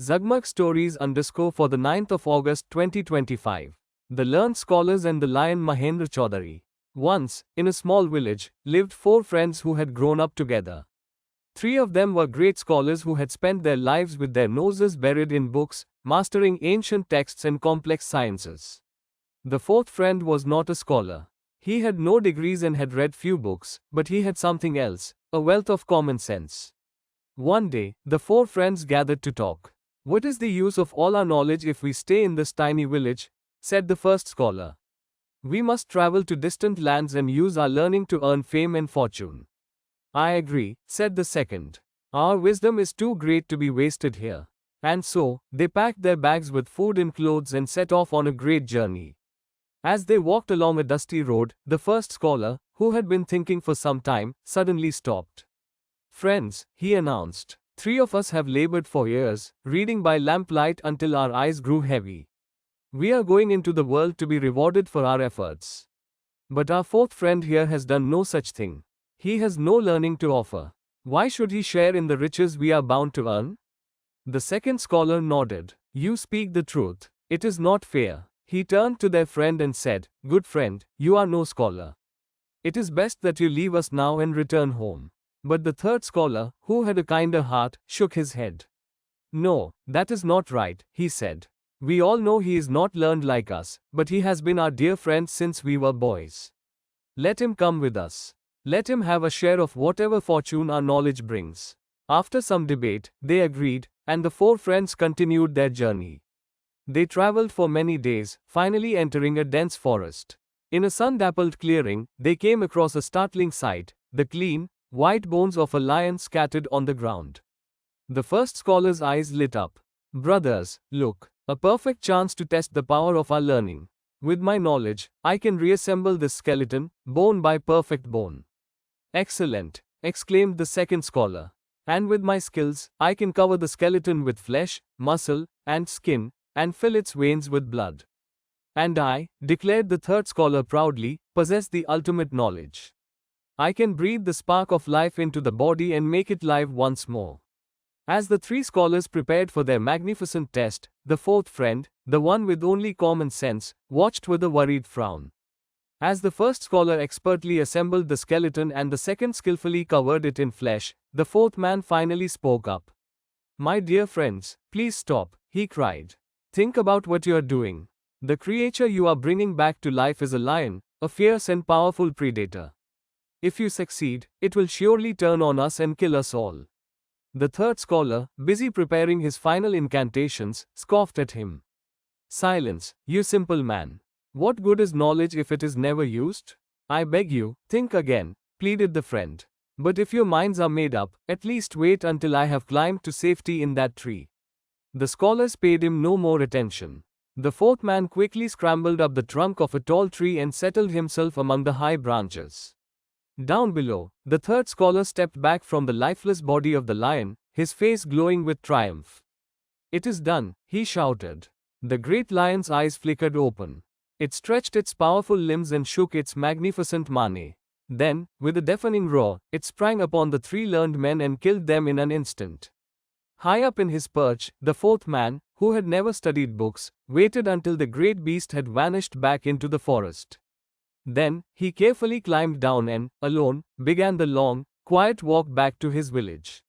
Zagmag Stories _ for the 9th of August 2025. The Learned Scholars and the Lion Mahendra Chaudhary. Once, in a small village, lived four friends who had grown up together. Three of them were great scholars who had spent their lives with their noses buried in books, mastering ancient texts and complex sciences. The fourth friend was not a scholar. He had no degrees and had read few books, but he had something else, a wealth of common sense. One day, the four friends gathered to talk. "What is the use of all our knowledge if we stay in this tiny village?" said the first scholar. "We must travel to distant lands and use our learning to earn fame and fortune." "I agree," said the second. "Our wisdom is too great to be wasted here." And so, they packed their bags with food and clothes and set off on a great journey. As they walked along a dusty road, the first scholar, who had been thinking for some time, suddenly stopped. "Friends," he announced, "three of us have labored for years, reading by lamplight until our eyes grew heavy. We are going into the world to be rewarded for our efforts. But our fourth friend here has done no such thing. He has no learning to offer. Why should he share in the riches we are bound to earn?" The second scholar nodded. "You speak the truth. It is not fair." He turned to their friend and said, "Good friend, you are no scholar. It is best that you leave us now and return home." But the third scholar, who had a kinder heart, shook his head. "No, that is not right," he said. "We all know he is not learned like us, but he has been our dear friend since we were boys. Let him come with us. Let him have a share of whatever fortune our knowledge brings." After some debate, they agreed, and the four friends continued their journey. They traveled for many days, finally entering a dense forest. In a sun-dappled clearing, they came across a startling sight: the clean, white bones of a lion scattered on the ground. The first scholar's eyes lit up. "Brothers, look, a perfect chance to test the power of our learning. With my knowledge, I can reassemble this skeleton, bone by perfect bone." "Excellent," exclaimed the second scholar. "And with my skills, I can cover the skeleton with flesh, muscle, and skin, and fill its veins with blood." "And I," declared the third scholar proudly, "possess the ultimate knowledge. I can breathe the spark of life into the body and make it live once more." As the three scholars prepared for their magnificent test, the fourth friend, the one with only common sense, watched with a worried frown. As the first scholar expertly assembled the skeleton and the second skillfully covered it in flesh, the fourth man finally spoke up. "My dear friends, please stop," he cried. "Think about what you are doing. The creature you are bringing back to life is a lion, a fierce and powerful predator. If you succeed, it will surely turn on us and kill us all." The third scholar, busy preparing his final incantations, scoffed at him. "Silence, you simple man. What good is knowledge if it is never used? I beg you, think again," pleaded the friend. "But if your minds are made up, at least wait until I have climbed to safety in that tree." The scholars paid him no more attention. The fourth man quickly scrambled up the trunk of a tall tree and settled himself among the high branches. Down below, the third scholar stepped back from the lifeless body of the lion, his face glowing with triumph. "It is done," he shouted. The great lion's eyes flickered open. It stretched its powerful limbs and shook its magnificent mane. Then, with a deafening roar, it sprang upon the three learned men and killed them in an instant. High up in his perch, the fourth man, who had never studied books, waited until the great beast had vanished back into the forest. Then, he carefully climbed down and, alone, began the long, quiet walk back to his village.